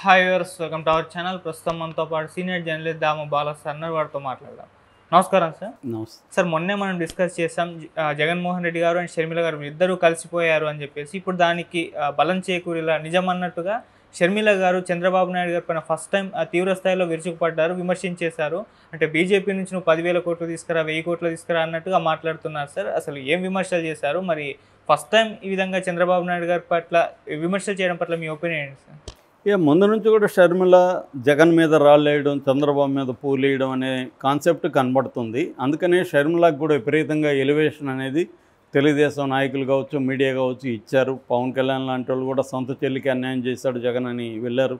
Hi viewers, welcome to our channel. ప్రస్తుతం మనతో పాటు సీనియర్ జర్నలిస్ట్ దాము బాలా సార్ వారితో మాట్లాడదాం. నమస్కారం సార్. నమస్తే సార్, మొన్నే మనం డిస్కస్ చేసాం జగన్మోహన్ రెడ్డి గారు అండ్ షర్మిల గారు ఇద్దరు కలిసిపోయారు అని చెప్పేసి. ఇప్పుడు దానికి బలం చేకూరేలా నిజం అన్నట్టుగా షర్మిల గారు చంద్రబాబు నాయుడు గారి పైన ఫస్ట్ టైం తీవ్ర స్థాయిలో విరుచుకుపడ్డారు, విమర్శించేశారు. అంటే బీజేపీ నుంచి నువ్వు 10,000 కోట్లు తీసుకురా, 1000 కోట్లు తీసుకురా అన్నట్టుగా మాట్లాడుతున్నారు సార్. అసలు ఏం విమర్శలు చేశారు? మరి ఫస్ట్ టైం ఈ విధంగా చంద్రబాబు నాయుడు గారి పట్ల విమర్శలు చేయడం పట్ల మీ ఒపీనియన్ ఏంటి సార్? ముందు నుంచి కూడా షర్మిల జగన్ మీద రాళ్ళేయడం, చంద్రబాబు మీద పూలేయడం అనే కాన్సెప్ట్ కనబడుతుంది. అందుకనే షర్మిలకు కూడా విపరీతంగా ఎలివేషన్ అనేది తెలుగుదేశం నాయకులు కావచ్చు, మీడియా కావచ్చు ఇచ్చారు. పవన్ కళ్యాణ్ లాంటి వాళ్ళు కూడా సొంత చెల్లికి అన్యాయం చేశాడు జగన్ అని వెళ్ళారు.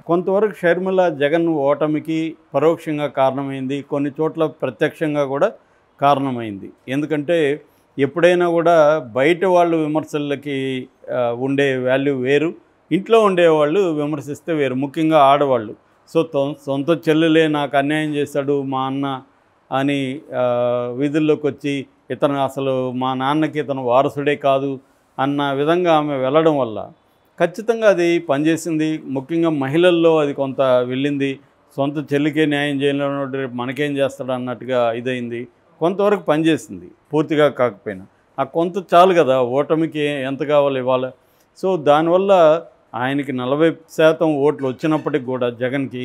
కొంతవరకు షర్మిల జగన్ ఓటమికి పరోక్షంగా కారణమైంది, కొన్ని చోట్ల ప్రత్యక్షంగా కూడా కారణమైంది. ఎందుకంటే ఎప్పుడైనా కూడా బయట వాళ్ళు విమర్శలకి ఉండే వాల్యూ వేరు, ఇంట్లో ఉండేవాళ్ళు విమర్శిస్తే వేరు, ముఖ్యంగా ఆడవాళ్ళు. సో సొంత చెల్లెలే నాకు అన్యాయం చేశాడు మా అన్న అని వీధుల్లోకి వచ్చి ఇతను అసలు మా నాన్నకి ఇతను వారసుడే కాదు అన్న విధంగా ఆమె వెళ్ళడం వల్ల ఖచ్చితంగా అది పనిచేసింది. ముఖ్యంగా మహిళల్లో అది కొంత వెళ్ళింది. సొంత చెల్లికే న్యాయం చేయలేనోడు రేపు మనకేం చేస్తాడు అన్నట్టుగా ఇదైంది. కొంతవరకు పనిచేసింది, పూర్తిగా కాకపోయినా. ఆ కొంత చాలు కదా, ఓటమికి ఎంత కావాలి ఇవాళ. సో దానివల్ల ఆయనకి 40% ఓట్లు వచ్చినప్పటికి కూడా జగన్కి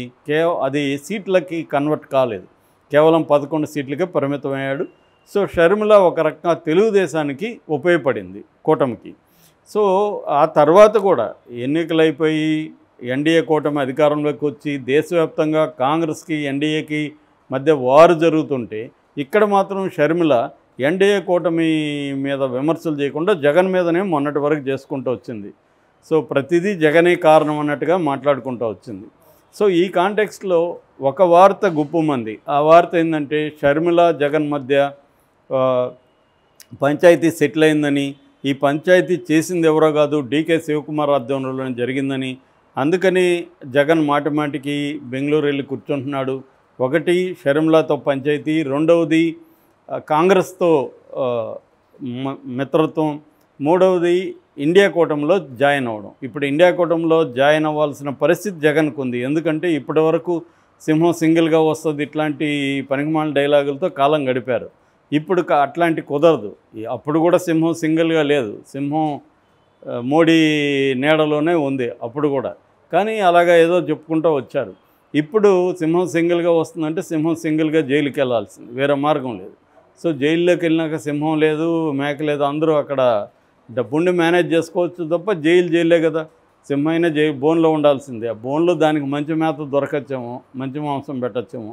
అది సీట్లకి కన్వర్ట్ కాలేదు, కేవలం 11 సీట్లకే పరిమితమయ్యాడు. సో షర్మిల ఒక రకంగా తెలుగుదేశానికి ఉపయోగపడింది, కూటమికి. సో ఆ తర్వాత కూడా ఎన్నికలు అయిపోయి ఎన్డీఏ కూటమి అధికారంలోకి వచ్చి దేశవ్యాప్తంగా కాంగ్రెస్కి ఎన్డీఏకి మధ్య వారు జరుగుతుంటే ఇక్కడ మాత్రం షర్మిల ఎన్డీఏ కూటమి మీద విమర్శలు చేయకుండా జగన్ మీదనే మొన్నటి వరకు చేసుకుంటూ వచ్చింది. సో ప్రతిదీ జగనే కారణం అన్నట్టుగా మాట్లాడుకుంటూ వచ్చింది. సో ఈ కాంటెక్స్ట్లో ఒక వార్త గుప్పుమంది. ఆ వార్త ఏంటంటే షర్మిల జగన్ మధ్య పంచాయతీ సెటిల్ అయిందని, ఈ పంచాయతీ చేసింది ఎవరో కాదు డీకే శివకుమార్ ఆధ్వర్యంలో జరిగిందని, అందుకని జగన్ మాటిమాటికి బెంగళూరు వెళ్ళి కూర్చుంటున్నాడు. ఒకటి షర్మిలతో పంచాయతీ, రెండవది కాంగ్రెస్తో మిత్రత్వం, మూడవది ఇండియా కూటమిలో జాయిన్ అవ్వడం. ఇప్పుడు ఇండియా కూటమిలో జాయిన్ అవ్వాల్సిన పరిస్థితి జగన్కు ఉంది. ఎందుకంటే ఇప్పటి వరకు సింహం సింగిల్గా వస్తుంది ఇట్లాంటి పనికిమాల డైలాగులతో కాలం గడిపారు. ఇప్పుడు అట్లాంటి కుదరదు. అప్పుడు కూడా సింహం సింగిల్గా లేదు, సింహం మోడీ నీడలోనే ఉంది అప్పుడు కూడా. కానీ అలాగా ఏదో చెప్పుకుంటూ వచ్చారు. ఇప్పుడు సింహం సింగిల్గా వస్తుందంటే సింహం సింగిల్గా జైలుకి వెళ్ళాల్సింది, వేరే మార్గం లేదు. సో జైల్లోకి వెళ్ళినాక సింహం లేదు, మేక లేదు, అందరూ అక్కడ డబ్బుండి మేనేజ్ చేసుకోవచ్చు తప్ప జైలే కదా. సింహైనా బోన్లో ఉండాల్సిందే. ఆ బోన్లో దానికి మంచి మేత దొరకచ్చేమో, మంచి మాంసం పెట్టచ్చేమో,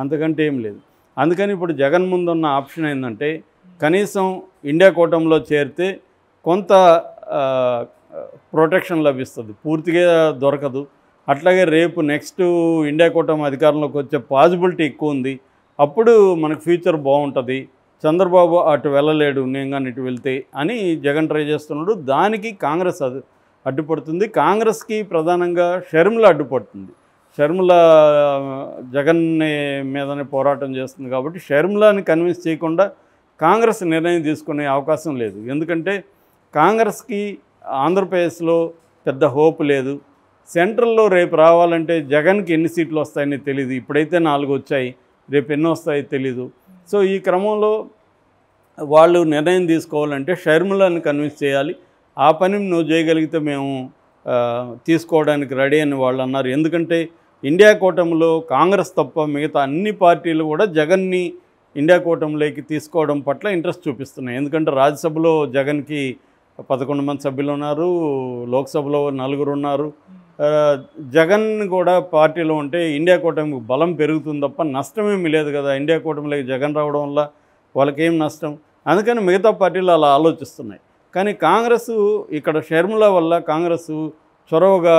అంతకంటే ఏం లేదు. అందుకని ఇప్పుడు జగన్ ముందున్న ఆప్షన్ ఏంటంటే కనీసం ఇండియా కూటమిలో చేరితే కొంత ప్రొటెక్షన్ లభిస్తుంది, పూర్తిగా దొరకదు. అట్లాగే రేపు నెక్స్ట్ ఇండియా కూటమి అధికారంలోకి వచ్చే పాసిబిలిటీ ఎక్కువ ఉంది. అప్పుడు మనకు ఫ్యూచర్ బాగుంటుంది. చంద్రబాబు అటు వెళ్ళలేడు, నేను కానీ ఇటు వెళ్తే అని జగన్ ట్రై చేస్తున్నాడు. దానికి కాంగ్రెస్ అడ్డుపడుతుంది. కాంగ్రెస్కి ప్రధానంగా షర్మిల అడ్డుపడుతుంది. షర్మిల జగన్ మీదనే పోరాటం చేస్తుంది కాబట్టి షర్మిలని కన్విన్స్ చేయకుండా కాంగ్రెస్ నిర్ణయం తీసుకునే అవకాశం లేదు. ఎందుకంటే కాంగ్రెస్కి ఆంధ్రప్రదేశ్లో పెద్ద హోప్ లేదు. సెంట్రల్లో రేపు రావాలంటే జగన్కి ఎన్ని సీట్లు వస్తాయని తెలియదు. ఇప్పుడైతే 4 వచ్చాయి, రేపు ఎన్ని వస్తాయో తెలీదు. సో ఈ క్రమంలో వాళ్ళు నిర్ణయం తీసుకోవాలంటే షర్మిలని కన్విన్స్ చేయాలి. ఆ పని నువ్వు చేయగలిగితే మేము తీసుకోవడానికి రెడీ అని వాళ్ళు అన్నారు. ఎందుకంటే ఇండియా కూటమిలో కాంగ్రెస్ తప్ప మిగతా అన్ని పార్టీలు కూడా జగన్ని ఇండియా కూటమిలోకి తీసుకోవడం పట్ల ఇంట్రెస్ట్ చూపిస్తున్నాయి. ఎందుకంటే రాజ్యసభలో జగన్కి 11 మంది సభ్యులు ఉన్నారు, లోక్సభలో 4 ఉన్నారు. జగన్ కూడా పార్టీలో ఉంటే ఇండియా కూటమికి బలం పెరుగుతుంది తప్ప నష్టమేమీ లేదు కదా. ఇండియా కూటమిలోకి జగన్ రావడం వల్ల వాళ్ళకేం నష్టం? అందుకని మిగతా పార్టీలు అలా ఆలోచిస్తున్నాయి. కానీ కాంగ్రెస్ ఇక్కడ షర్మిల వల్ల కాంగ్రెస్ చొరవగా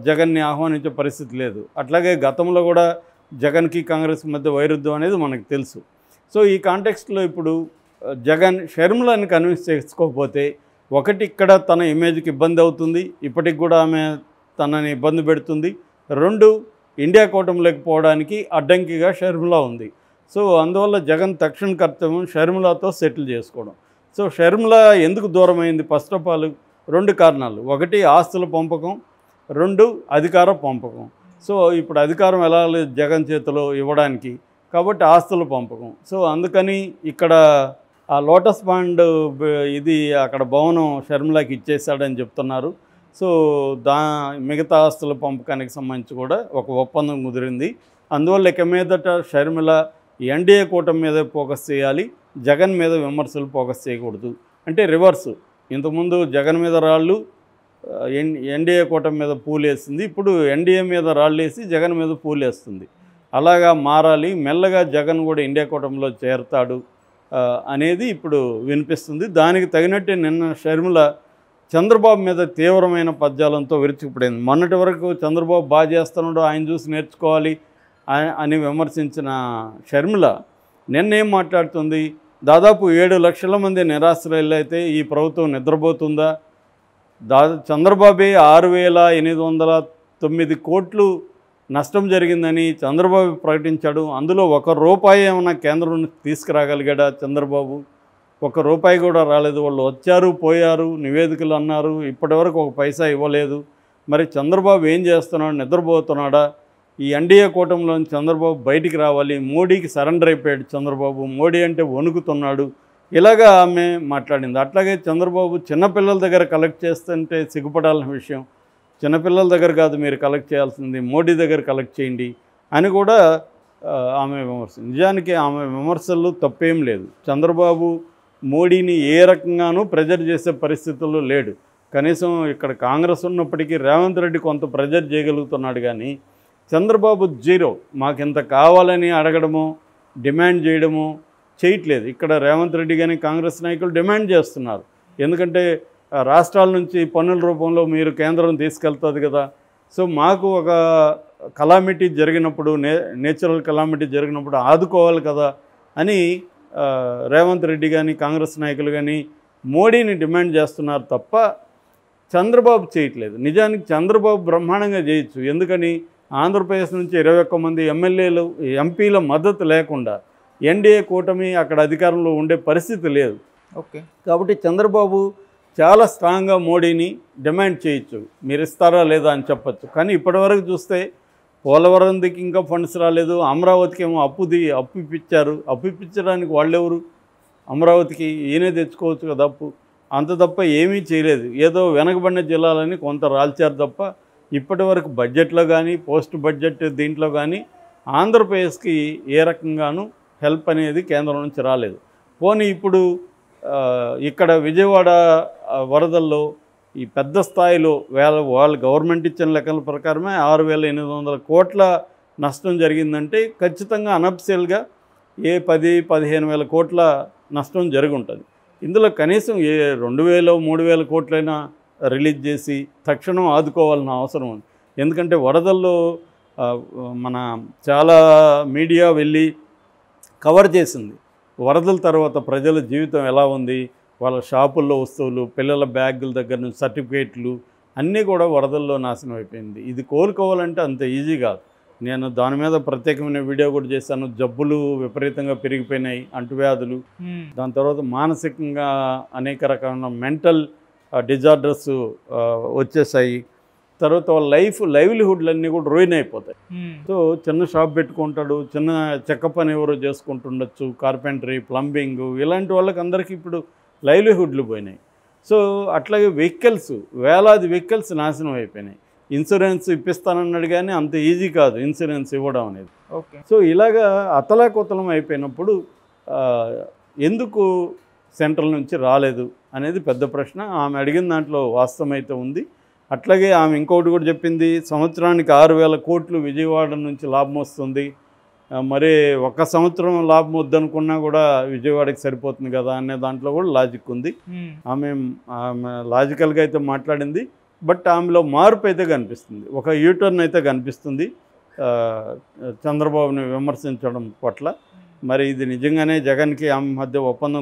జగన్ని ఆహ్వానించే పరిస్థితి లేదు. అట్లాగే గతంలో కూడా జగన్కి కాంగ్రెస్ మధ్య వైరుధ్యం అనేది మనకు తెలుసు. సో ఈ కాంటెక్స్ట్లో ఇప్పుడు జగన్ షర్మిలని కన్విన్స్ చేసుకోకపోతే ఒకటి ఇక్కడ తన ఇమేజ్కి ఇబ్బంది అవుతుంది, ఇప్పటికి కూడా ఆమె తనని ఇబ్బంది పెడుతుంది. 2 ఇండియా కూటమిలోకి పోవడానికి అడ్డంకిగా షర్మిల ఉంది. సో అందువల్ల జగన్ తక్షణ కర్తవ్యం షర్మిలతో సెటిల్ చేసుకోవడం. సో షర్మిల ఎందుకు దూరమైంది? ఫస్ట్ ఆఫ్ ఆల్ 2 కారణాలు. ఒకటి ఆస్తుల పంపకం, 2 అధికార పంపకం. సో ఇప్పుడు అధికారం ఎలా లేదు జగన్ చేతిలో ఇవ్వడానికి, కాబట్టి ఆస్తుల పంపకం. సో అందుకని ఇక్కడ ఆ లోటస్ పాండ్ ఇది అక్కడ భవనం షర్మిలకి ఇచ్చేసాడని చెప్తున్నారు. సో మిగతా ఆస్తుల పంపకానికి సంబంధించి కూడా ఒక ఒప్పందం కుదిరింది. అందువల్ల ఇక మీదట షర్మిల ఎన్డీఏ కూటమి మీద ఫోకస్ చేయాలి, జగన్ మీద విమర్శలు ఫోకస్ చేయకూడదు. అంటే రివర్సు, ఇంతకుముందు జగన్ మీద రాళ్ళు ఎన్డీఏ కూటమి మీద పూలేసింది, ఇప్పుడు ఎన్డీఏ మీద రాళ్ళు వేసి జగన్ మీద పూలేస్తుంది. అలాగా మారాలి, మెల్లగా జగన్ కూడా ఇండియా కూటమిలో చేరతాడు అనేది ఇప్పుడు వినిపిస్తుంది. దానికి తగినట్టే నిన్న షర్మిల చంద్రబాబు మీద తీవ్రమైన పద్యాలంతో విరుచుకుపడింది. మొన్నటి వరకు చంద్రబాబు బాగా చేస్తున్నాడు, ఆయన చూసి నేర్చుకోవాలి అని విమర్శించిన షర్మిల నిన్నేం మాట్లాడుతుంది, దాదాపు 7 లక్షల మంది నిరాశ్రయులు అయితే ఈ ప్రభుత్వం నిద్రపోతుందా, చంద్రబాబే 6,809 కోట్లు నష్టం జరిగిందని చంద్రబాబు ప్రకటించాడు. అందులో ₹1 ఏమైనా కేంద్రం నుంచి తీసుకురాగలిగాడా చంద్రబాబు? ₹1 కూడా రాలేదు. వాళ్ళు వచ్చారు పోయారు, నివేదికలు అన్నారు, ఇప్పటివరకు 1 పైసా ఇవ్వలేదు. మరి చంద్రబాబు ఏం చేస్తున్నాడు, నిద్రపోతున్నాడా? ఈ ఎన్డీఏ కూటమిలోని చంద్రబాబు బయటికి రావాలి, మోడీకి సరెండర్ అయిపోయాడు చంద్రబాబు, మోడీ అంటే వణుకుతున్నాడు, ఇలాగా ఆమె మాట్లాడింది. అట్లాగే చంద్రబాబు చిన్నపిల్లల దగ్గర కలెక్ట్ చేస్తుంటే సిగ్గుపడాల్సిన విషయం, చిన్నపిల్లల దగ్గర కాదు మీరు కలెక్ట్ చేయాల్సింది, మోడీ దగ్గర కలెక్ట్ చేయండి అని కూడా ఆమె విమర్శ. నిజానికి ఆమె విమర్శల్లో తప్పేం లేదు. చంద్రబాబు మోడీని ఏ రకంగానూ ప్రెజర్ చేసే పరిస్థితుల్లో లేడు. కనీసం ఇక్కడ కాంగ్రెస్ ఉన్నప్పటికీ రేవంత్ రెడ్డి కొంత ప్రెజర్ చేయగలుగుతున్నాడు, కానీ చంద్రబాబు జీరో. మాకింత కావాలని అడగడము, డిమాండ్ చేయడము చేయట్లేదు. ఇక్కడ రేవంత్ రెడ్డి కానీ కాంగ్రెస్ నాయకులు డిమాండ్ చేస్తున్నారు. ఎందుకంటే రాష్ట్రాల నుంచి పన్నుల రూపంలో మీరు కేంద్రం తీసుకెళ్తుంది కదా, సో మాకు ఒక కలామిటీ జరిగినప్పుడు, నేచురల్ కలామిటీ జరిగినప్పుడు ఆదుకోవాలి కదా అని రేవంత్ రెడ్డి కానీ కాంగ్రెస్ నాయకులు కానీ మోడీని డిమాండ్ చేస్తున్నారు తప్ప చంద్రబాబు చేయట్లేదు. నిజానికి చంద్రబాబు బ్రహ్మాండంగా చేయొచ్చు. ఎందుకని ఆంధ్రప్రదేశ్ నుంచి 21 మంది ఎమ్మెల్యేలు ఎంపీల మద్దతు లేకుండా ఎన్డీఏ కూటమి అక్కడ అధికారంలో ఉండే పరిస్థితి లేదు. ఓకే, కాబట్టి చంద్రబాబు చాలా స్ట్రాంగ్గా మోడీని డిమాండ్ చేయొచ్చు, మీరు ఇస్తారా లేదా అని చెప్పచ్చు. కానీ ఇప్పటివరకు చూస్తే పోలవరంకి ఇంకా ఫండ్స్ రాలేదు, అమరావతికి ఏమో అప్పు ఇప్పించారు. అప్పు ఇప్పించడానికి వాళ్ళెవరు? అమరావతికి ఈయనే తెచ్చుకోవచ్చు కదా అప్పు. అంత తప్ప ఏమీ చేయలేదు. ఏదో వెనకబడిన జిల్లాలని కొంత రాల్చారు తప్ప ఇప్పటి వరకు బడ్జెట్లో కానీ పోస్ట్ బడ్జెట్ దీంట్లో కానీ ఆంధ్రప్రదేశ్కి ఏ రకంగానూ హెల్ప్ అనేది కేంద్రం నుంచి రాలేదు. పోనీ ఇప్పుడు ఇక్కడ విజయవాడ వరదల్లో ఈ పెద్ద స్థాయిలో వాళ్ళ గవర్నమెంట్ ఇచ్చిన లెక్కల ప్రకారమే 6,800 కోట్ల నష్టం జరిగిందంటే ఖచ్చితంగా అనఫిషియల్గా 10-15 వేల కోట్ల నష్టం జరిగి ఉంటుంది. ఇందులో కనీసం 2,000-3,000 కోట్లైనా రిలీజ్ చేసి తక్షణం ఆదుకోవాల్సిన అవసరం ఉంది. ఎందుకంటే వరదల్లో మన చాలా మీడియా వెళ్ళి కవర్ చేసింది వరదల తర్వాత ప్రజల జీవితం ఎలా ఉంది, వాళ్ళ షాపుల్లో వస్తువులు, పిల్లల బ్యాగుల దగ్గర నుంచి సర్టిఫికేట్లు అన్నీ కూడా వరదల్లో నాశనం అయిపోయింది. ఇది కోలుకోవాలంటే అంత ఈజీ కాదు. నేను దాని మీద ప్రత్యేకమైన వీడియో కూడా చేశాను. జబ్బులు విపరీతంగా పెరిగిపోయినాయి, అంటువ్యాధులు, దాని తర్వాత మానసికంగా అనేక రకమైన మెంటల్ డిజార్డర్స్ వచ్చేసాయి. తర్వాత వాళ్ళ లైవ్లీహుడ్లన్నీ కూడా రూయిన్ అయిపోతాయి. సో చిన్న షాప్ పెట్టుకుంటాడు, చిన్న చెక్క పని ఎవరో చేసుకుంటుండొచ్చు, కార్పెంటరీ, ప్లంబింగ్, ఇలాంటి వాళ్ళకి అందరికీ ఇప్పుడు లైవ్లీహుడ్లు పోయినాయి. సో అట్లాగే వెహికల్స్, వేలాది వెహికల్స్ నాశనం అయిపోయినాయి. ఇన్సూరెన్స్ ఇప్పిస్తానన్నాడు కానీ అంత ఈజీ కాదు ఇన్సూరెన్స్ ఇవ్వడం అనేది. ఓకే, సో ఇలాగా అతలాకుతలం అయిపోయినప్పుడు ఎందుకు సెంట్రల్ నుంచి రాలేదు అనేది పెద్ద ప్రశ్న. ఆమె అడిగిన దాంట్లో వాస్తవం అయితే ఉంది. అట్లాగే ఆమె ఇంకొకటి కూడా చెప్పింది, సంవత్సరానికి 6,000 కోట్లు విజయవాడ నుంచి లాభం వస్తుంది, మరి 1 సంవత్సరం లాభం వద్దనుకున్నా కూడా విజయవాడకి సరిపోతుంది కదా అనే దాంట్లో కూడా లాజిక్ ఉంది. ఆమె లాజికల్గా అయితే మాట్లాడింది. బట్ ఆమెలో మార్పు అయితే కనిపిస్తుంది, ఒక యూటర్న్ అయితే కనిపిస్తుంది చంద్రబాబుని విమర్శించడం పట్ల. మరి ఇది నిజంగానే జగన్కి ఆమె మధ్య ఒప్పందం